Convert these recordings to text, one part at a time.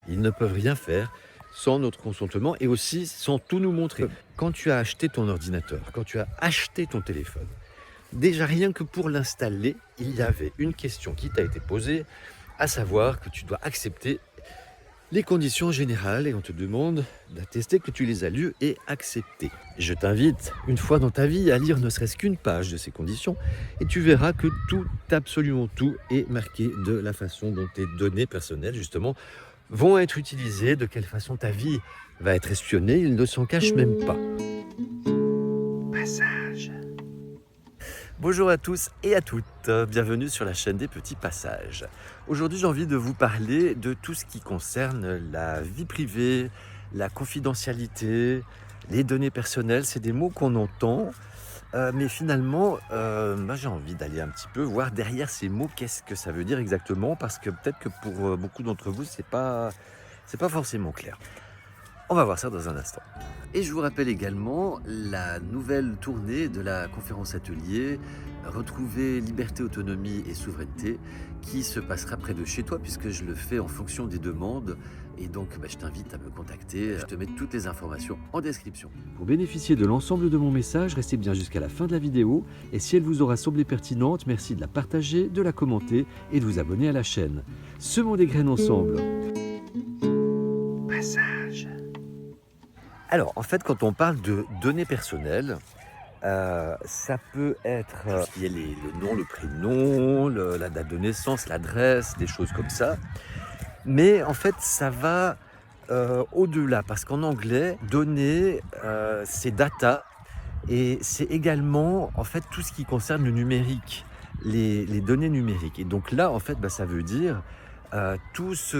Ils ne peuvent rien faire sans notre consentement et aussi sans tout nous montrer. Quand tu as acheté ton ordinateur, quand tu as acheté ton téléphone, déjà rien que pour l'installer, il y avait une question qui t'a été posée, à savoir que tu dois accepter les conditions générales et on te demande d'attester que tu les as lues et acceptées. Je t'invite, une fois dans ta vie, à lire ne serait-ce qu'une page de ces conditions et tu verras que tout, absolument tout, est marqué de la façon dont tes données personnelles, justement, vont être utilisées, de quelle façon ta vie va être espionnée, il ne s'en cache même pas. Passage. Bonjour à tous et à toutes, bienvenue sur la chaîne des petits passages. Aujourd'hui j'ai envie de vous parler de tout ce qui concerne la vie privée, la confidentialité, les données personnelles. C'est des mots qu'on entend, mais finalement moi j'ai envie d'aller un petit peu voir derrière ces mots qu'est-ce que ça veut dire exactement, parce que peut-être que pour beaucoup d'entre vous c'est pas forcément clair. On va voir ça dans un instant. Et je vous rappelle également la nouvelle tournée de la conférence atelier Retrouver liberté, autonomie et souveraineté qui se passera près de chez toi puisque je le fais en fonction des demandes et donc je t'invite à me contacter. Je te mets toutes les informations en description. Pour bénéficier de l'ensemble de mon message, restez bien jusqu'à la fin de la vidéo et si elle vous aura semblé pertinente, merci de la partager, de la commenter et de vous abonner à la chaîne. Semons des graines ensemble. Passage. Alors, en fait, quand on parle de données personnelles, ça peut être il y a le nom, le prénom, la date de naissance, l'adresse, des choses comme ça. Mais en fait, ça va au-delà, parce qu'en anglais, données, c'est data, et c'est également en fait tout ce qui concerne le numérique, les données numériques. Et donc là, en fait, ça veut dire tout ce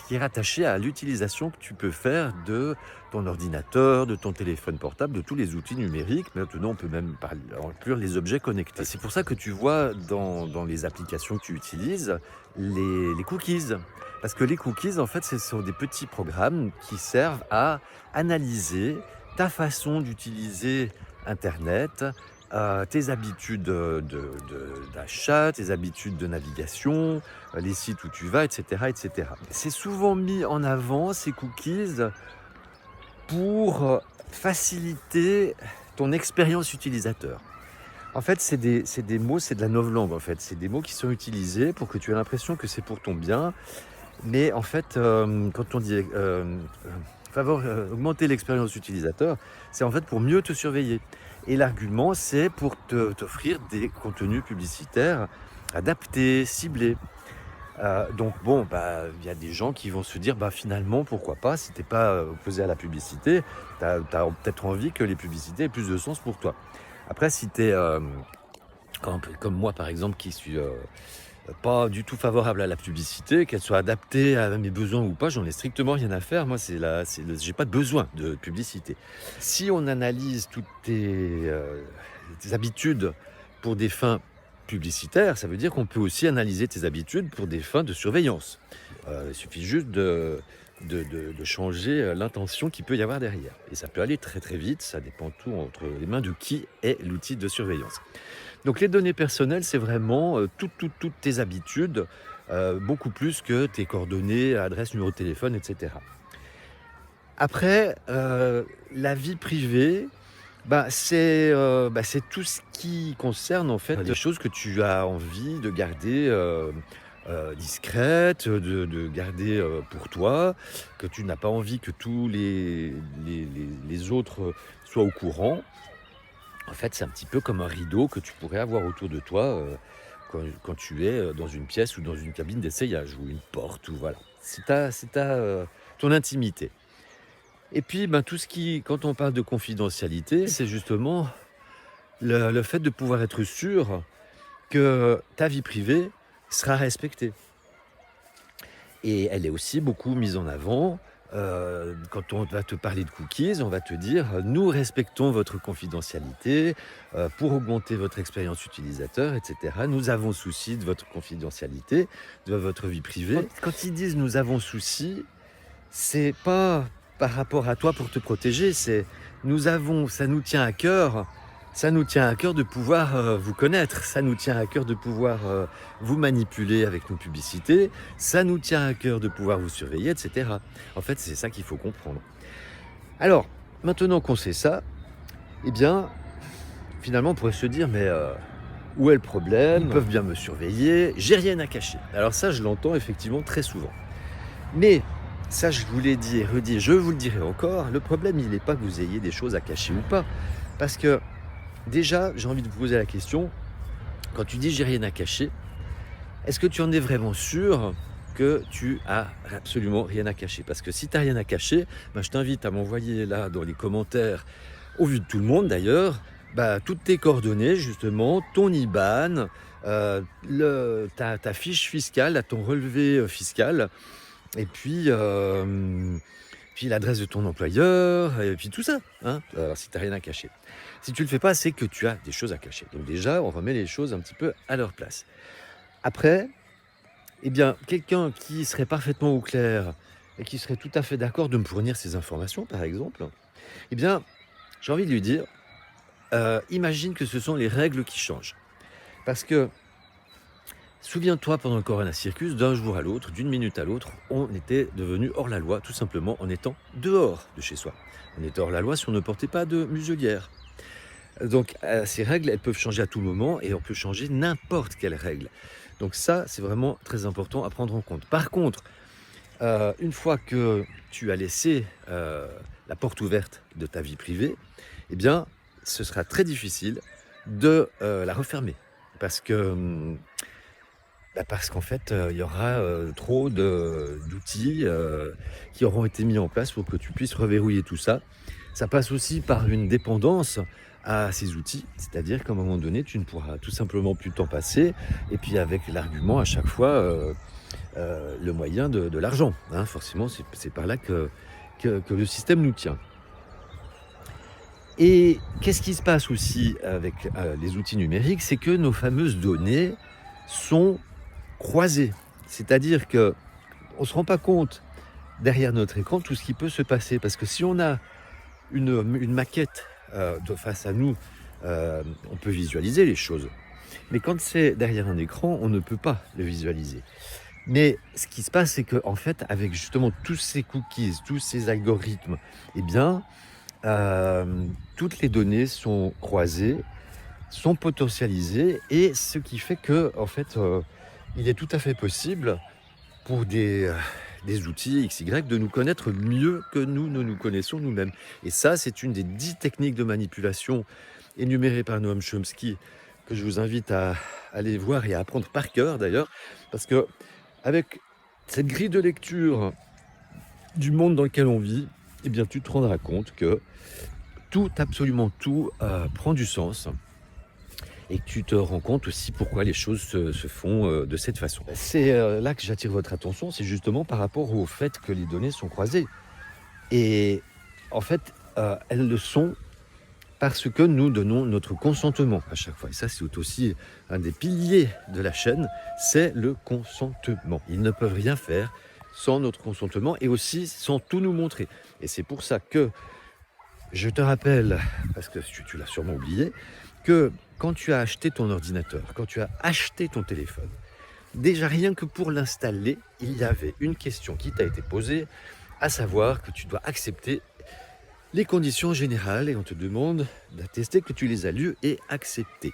qui est rattaché à l'utilisation que tu peux faire de ton ordinateur, de ton téléphone portable, de tous les outils numériques. Maintenant, on peut même inclure les objets connectés. C'est pour ça que tu vois dans les applications que tu utilises les cookies. Parce que les cookies, en fait, ce sont des petits programmes qui servent à analyser ta façon d'utiliser Internet, tes habitudes d'achat, tes habitudes de navigation, les sites où tu vas, etc., etc. C'est souvent mis en avant, ces cookies, pour faciliter ton expérience utilisateur. En fait, c'est des mots, c'est de la novlangue, en fait. C'est des mots qui sont utilisés pour que tu aies l'impression que c'est pour ton bien. Mais en fait, quand on dit augmenter l'expérience utilisateur, c'est en fait pour mieux te surveiller. Et l'argument, c'est pour t'offrir des contenus publicitaires adaptés, ciblés. Donc bon, il y a des gens qui vont se dire, finalement, pourquoi pas, si tu n'es pas opposé à la publicité, tu as peut-être envie que les publicités aient plus de sens pour toi. Après, si tu es comme moi, par exemple, qui suis pas du tout favorable à la publicité, qu'elle soit adaptée à mes besoins ou pas, j'en ai strictement rien à faire. Moi, j'ai pas de besoin de publicité. Si on analyse toutes tes habitudes pour des fins publicitaires, ça veut dire qu'on peut aussi analyser tes habitudes pour des fins de surveillance. Il suffit juste de changer l'intention qu'il peut y avoir derrière. Et ça peut aller très très vite, ça dépend tout entre les mains de qui est l'outil de surveillance. Donc les données personnelles, c'est vraiment toutes tes habitudes, beaucoup plus que tes coordonnées, adresse, numéro de téléphone, etc. Après, la vie privée, c'est tout ce qui concerne en fait des choses que tu as envie de garder discrètes, de garder pour toi, que tu n'as pas envie que tous les autres soient au courant. En fait, c'est un petit peu comme un rideau que tu pourrais avoir autour de toi quand tu es dans une pièce ou dans une cabine d'essayage ou une porte ou voilà. C'est ton intimité. Et puis, tout ce quand on parle de confidentialité, c'est justement le fait de pouvoir être sûr que ta vie privée sera respectée. Et elle est aussi beaucoup mise en avant. Quand on va te parler de cookies, on va te dire « Nous respectons votre confidentialité pour augmenter votre expérience utilisateur, etc. Nous avons souci de votre confidentialité, de votre vie privée. » Quand ils disent « Nous avons souci », c'est pas par rapport à toi pour te protéger, c'est « ça nous tient à cœur Ça nous tient à cœur de pouvoir vous connaître, ça nous tient à cœur de pouvoir vous manipuler avec nos publicités, ça nous tient à cœur de pouvoir vous surveiller, etc. En fait, c'est ça qu'il faut comprendre. Alors, maintenant qu'on sait ça, eh bien, finalement, on pourrait se dire, mais où est le problème? Ils peuvent bien me surveiller, j'ai rien à cacher. Alors ça, je l'entends effectivement très souvent. Mais ça, je vous l'ai dit et redit, je vous le dirai encore, le problème, il n'est pas que vous ayez des choses à cacher ou pas. Parce que, déjà, j'ai envie de vous poser la question, quand tu dis j'ai rien à cacher, est-ce que tu en es vraiment sûr que tu as absolument rien à cacher? Parce que si tu n'as rien à cacher, je t'invite à m'envoyer là dans les commentaires, au vu de tout le monde d'ailleurs, toutes tes coordonnées justement, ton IBAN, ta fiche fiscale, ton relevé fiscal, et puis l'adresse de ton employeur, et puis tout ça, hein, alors si tu n'as rien à cacher. Si tu ne le fais pas, c'est que tu as des choses à cacher. Donc déjà, on remet les choses un petit peu à leur place. Après, eh bien, quelqu'un qui serait parfaitement au clair et qui serait tout à fait d'accord de me fournir ces informations, par exemple, eh bien, j'ai envie de lui dire, imagine que ce sont les règles qui changent. Parce que, souviens-toi, pendant le Corona Circus, d'un jour à l'autre, d'une minute à l'autre, on était devenu hors la loi, tout simplement en étant dehors de chez soi. On était hors la loi si on ne portait pas de muselière. Donc, ces règles, elles peuvent changer à tout moment et on peut changer n'importe quelle règle. Donc ça, c'est vraiment très important à prendre en compte. Par contre, une fois que tu as laissé la porte ouverte de ta vie privée, eh bien, ce sera très difficile de la refermer. Parce qu'en fait, il y aura trop d'outils qui auront été mis en place pour que tu puisses reverrouiller tout ça. Ça passe aussi par une dépendance à ces outils, c'est-à-dire qu'à un moment donné, tu ne pourras tout simplement plus t'en passer, et puis avec l'argument à chaque fois, le moyen de l'argent. Hein. Forcément, c'est par là que le système nous tient. Et qu'est-ce qui se passe aussi avec les outils numériques? C'est que nos fameuses données sont croisées. C'est-à-dire qu'on ne se rend pas compte derrière notre écran tout ce qui peut se passer. Parce que si on a une maquette de face à nous, on peut visualiser les choses. Mais quand c'est derrière un écran, on ne peut pas le visualiser. Mais ce qui se passe, c'est qu'en fait, avec justement tous ces cookies, tous ces algorithmes, eh bien, toutes les données sont croisées, sont potentialisées, et ce qui fait que, en fait, il est tout à fait possible pour des outils XY de nous connaître mieux que nous ne nous connaissons nous-mêmes. Et ça, c'est une des 10 techniques de manipulation énumérées par Noam Chomsky que je vous invite à aller voir et à apprendre par cœur d'ailleurs, parce que avec cette grille de lecture du monde dans lequel on vit, eh bien, tu te rendras compte que tout, absolument tout, prend du sens. Et que tu te rends compte aussi pourquoi les choses se font de cette façon. C'est là que j'attire votre attention, c'est justement par rapport au fait que les données sont croisées. Et en fait, elles le sont parce que nous donnons notre consentement à chaque fois. Et ça, c'est aussi un des piliers de la chaîne, c'est le consentement. Ils ne peuvent rien faire sans notre consentement et aussi sans tout nous montrer. Et c'est pour ça que je te rappelle, parce que tu l'as sûrement oublié, que quand tu as acheté ton ordinateur, quand tu as acheté ton téléphone, déjà rien que pour l'installer, il y avait une question qui t'a été posée, à savoir que tu dois accepter les conditions générales et on te demande d'attester que tu les as lues et acceptées.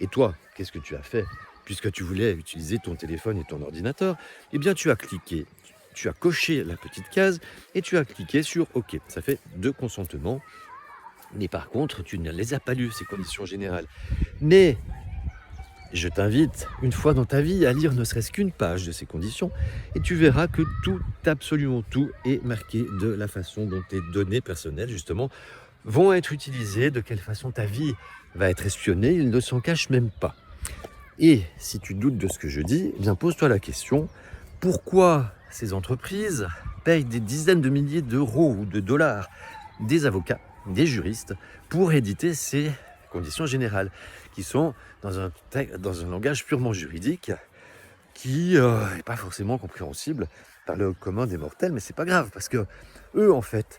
Et toi, qu'est-ce que tu as fait? Puisque tu voulais utiliser ton téléphone et ton ordinateur, eh bien tu as cliqué, tu as coché la petite case et tu as cliqué sur OK. Ça fait 2 consentements. Mais par contre, tu ne les as pas lues, ces conditions générales. Mais je t'invite, une fois dans ta vie, à lire ne serait-ce qu'une page de ces conditions, et tu verras que tout, absolument tout, est marqué de la façon dont tes données personnelles, justement, vont être utilisées, de quelle façon ta vie va être espionnée, il ne s'en cache même pas. Et si tu doutes de ce que je dis, eh bien pose-toi la question, pourquoi ces entreprises payent des dizaines de milliers d'euros ou de dollars des avocats, des juristes, pour éditer ces conditions générales, qui sont dans un langage purement juridique, qui n'est pas forcément compréhensible par le commun des mortels, mais c'est pas grave, parce que eux, en fait,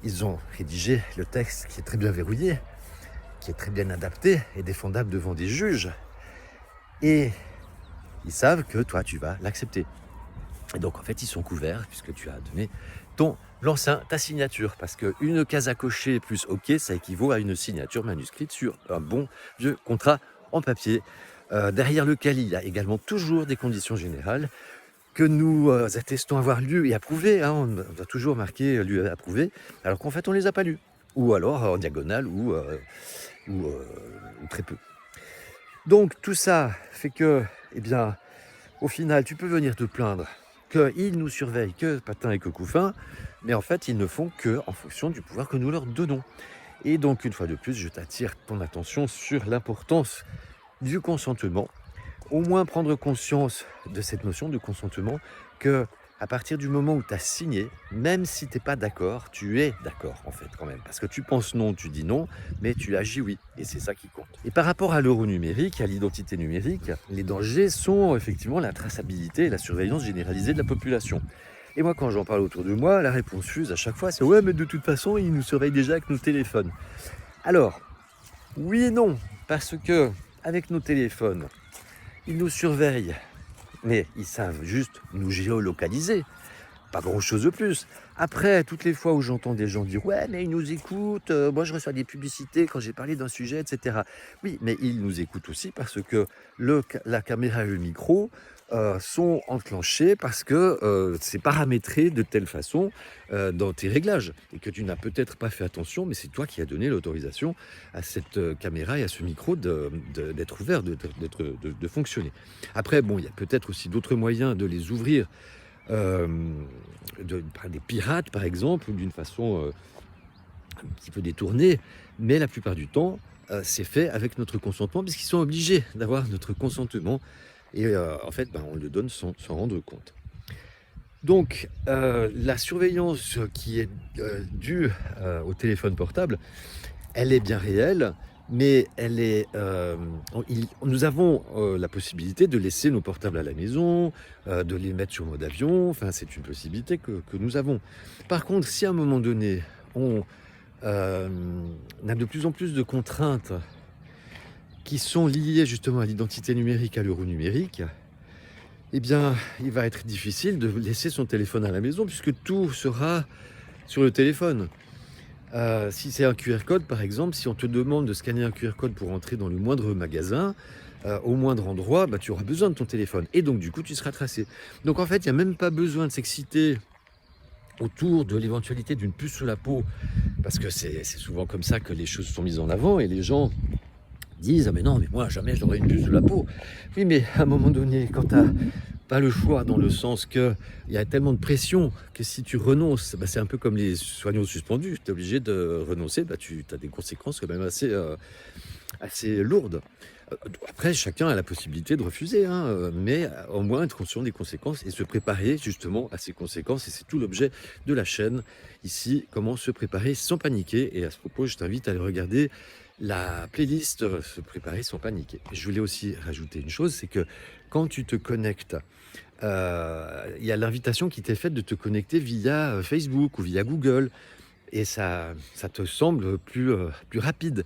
ils ont rédigé le texte qui est très bien verrouillé, qui est très bien adapté et défendable devant des juges. Et ils savent que toi, tu vas l'accepter. Et donc, en fait, ils sont couverts puisque tu as donné ta signature. Parce qu'une case à cocher plus OK, ça équivaut à une signature manuscrite sur un bon vieux contrat en papier, derrière lequel il y a également toujours des conditions générales que nous attestons avoir lues et approuvées. On doit toujours marquer lu et approuvé, alors qu'en fait, on ne les a pas lues. Ou alors en diagonale ou très peu. Donc, tout ça fait que, eh bien, au final, tu peux venir te plaindre qu'ils nous surveillent que patin et que couffin, mais en fait, ils ne font que en fonction du pouvoir que nous leur donnons. Et donc, une fois de plus, je t'attire ton attention sur l'importance du consentement. Au moins prendre conscience de cette notion de consentement, que à partir du moment où tu as signé, même si tu n'es pas d'accord, tu es d'accord en fait quand même. Parce que tu penses non, tu dis non, mais tu agis oui. Et c'est ça qui compte. Et par rapport à l'euro numérique, à l'identité numérique, les dangers sont effectivement la traçabilité et la surveillance généralisée de la population. Et moi, quand j'en parle autour de moi, la réponse fuse à chaque fois, c'est « Ouais, mais de toute façon, ils nous surveillent déjà avec nos téléphones. » Alors, oui et non, parce que avec nos téléphones, ils nous surveillent, mais ils savent juste nous géolocaliser. Pas grand-chose de plus. Après, toutes les fois où j'entends des gens dire « Ouais, mais ils nous écoutent, moi je reçois des publicités quand j'ai parlé d'un sujet, etc. » Oui, mais ils nous écoutent aussi parce que la caméra et le micro sont enclenchés parce que c'est paramétré de telle façon dans tes réglages et que tu n'as peut-être pas fait attention, mais c'est toi qui as donné l'autorisation à cette caméra et à ce micro d'être ouvert, de fonctionner. Après, bon, il y a peut-être aussi d'autres moyens de les ouvrir, par des pirates par exemple, ou d'une façon un petit peu détournée, mais la plupart du temps c'est fait avec notre consentement puisqu'ils sont obligés d'avoir notre consentement et en fait on le donne sans s'en rendre compte. Donc la surveillance qui est due au téléphone portable, elle est bien réelle, mais elle est, nous avons la possibilité de laisser nos portables à la maison, de les mettre sur mode avion, enfin c'est une possibilité que nous avons. Par contre, si à un moment donné, on a de plus en plus de contraintes qui sont liées justement à l'identité numérique, à l'euro numérique, eh bien, il va être difficile de laisser son téléphone à la maison puisque tout sera sur le téléphone. Si c'est un QR code, par exemple, si on te demande de scanner un QR code pour entrer dans le moindre magasin, au moindre endroit, tu auras besoin de ton téléphone. Et donc, du coup, tu seras tracé. Donc, en fait, il n'y a même pas besoin de s'exciter autour de l'éventualité d'une puce sous la peau, parce que c'est souvent comme ça que les choses sont mises en avant, et les gens disent « Ah mais non, mais moi, jamais j'aurai une puce sous la peau ». Oui, mais à un moment donné, quand tu n'as pas le choix, dans le sens qu'il y a tellement de pression que si tu renonces, c'est un peu comme les soignants suspendus, tu es obligé de renoncer, tu as des conséquences quand même assez lourdes. Après, chacun a la possibilité de refuser, mais au moins être conscient des conséquences et se préparer justement à ces conséquences. Et c'est tout l'objet de la chaîne ici, comment se préparer sans paniquer. Et à ce propos, je t'invite à aller regarder la playlist Se préparer sans paniquer. Je voulais aussi rajouter une chose, c'est que quand tu te connectes, il y a l'invitation qui t'est faite de te connecter via Facebook ou via Google. Et ça te semble plus rapide.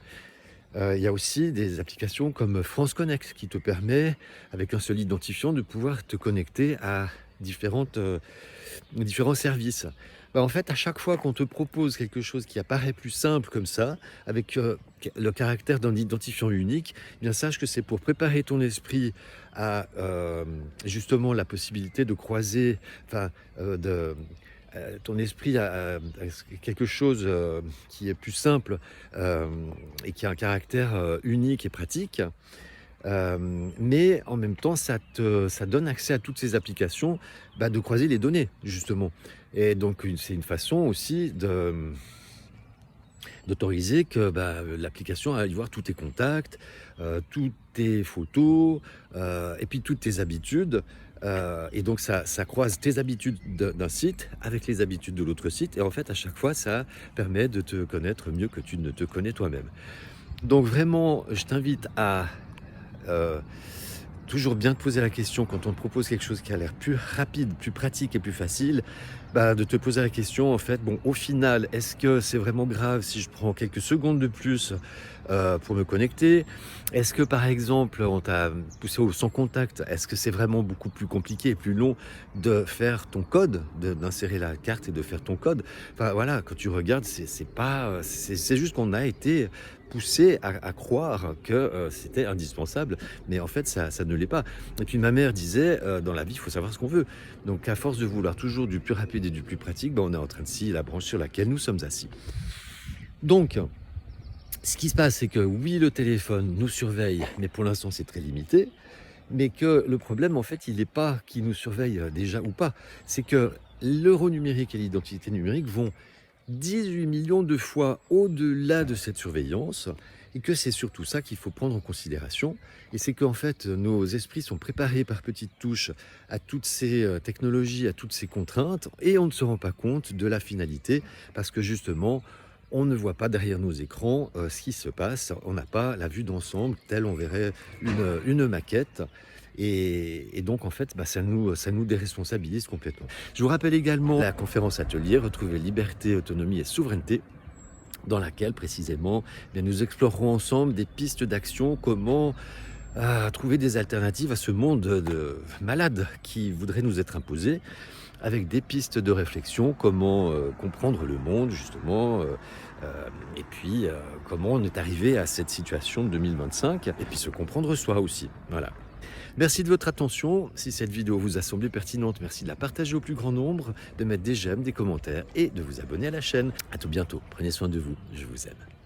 Il y a aussi des applications comme France Connect qui te permet, avec un seul identifiant, de pouvoir te connecter à différents services. En fait, à chaque fois qu'on te propose quelque chose qui apparaît plus simple comme ça, avec le caractère d'un identifiant unique, eh bien sache que c'est pour préparer ton esprit à justement la possibilité de croiser, ton esprit à quelque chose qui est plus simple et qui a un caractère unique et pratique. Mais en même temps, ça donne accès à toutes ces applications, de croiser les données, justement. Et donc, c'est une façon aussi d'autoriser que l'application aille voir tous tes contacts, toutes tes photos, et puis toutes tes habitudes. Et donc, ça croise tes habitudes d'un site avec les habitudes de l'autre site. Et en fait, à chaque fois, ça permet de te connaître mieux que tu ne te connais toi-même. Donc, vraiment, je t'invite à toujours bien te poser la question quand on te propose quelque chose qui a l'air plus rapide, plus pratique et plus facile, bah, de te poser la question en fait, bon, au final, est-ce que c'est vraiment grave si je prends quelques secondes de plus pour me connecter? Est-ce que par exemple, on t'a poussé au sans contact? Est-ce que c'est vraiment beaucoup plus compliqué et plus long de faire ton code, d'insérer la carte et de faire ton code? Enfin voilà, quand tu regardes, c'est pas, c'est juste qu'on a été poussé à croire que c'était indispensable, mais en fait ça ne l'est pas. Et puis ma mère disait, dans la vie, il faut savoir ce qu'on veut. Donc à force de vouloir toujours du plus rapide et du plus pratique, bah, on est en train de scier la branche sur laquelle nous sommes assis. Donc, ce qui se passe, c'est que oui, le téléphone nous surveille, mais pour l'instant c'est très limité. Mais que le problème, en fait, il n'est pas qu'il nous surveille déjà ou pas. C'est que l'euro numérique et l'identité numérique vont 18 millions de fois au-delà de cette surveillance et que c'est surtout ça qu'il faut prendre en considération. Et c'est qu'en fait, nos esprits sont préparés par petites touches à toutes ces technologies, à toutes ces contraintes et on ne se rend pas compte de la finalité parce que justement, on ne voit pas derrière nos écrans ce qui se passe. On n'a pas la vue d'ensemble telle on verrait une maquette. Et donc, en fait, bah, ça nous déresponsabilise complètement. Je vous rappelle également la conférence atelier Retrouver liberté, autonomie et souveraineté, dans laquelle, précisément, eh bien, nous explorerons ensemble des pistes d'action, comment trouver des alternatives à ce monde de malade qui voudrait nous être imposé, avec des pistes de réflexion, comment comprendre le monde, justement, et puis comment on est arrivé à cette situation de 2025, et puis se comprendre soi aussi. Voilà. Merci de votre attention. Si cette vidéo vous a semblé pertinente, merci de la partager au plus grand nombre, de mettre des j'aime, des commentaires et de vous abonner à la chaîne. À tout bientôt. Prenez soin de vous. Je vous aime.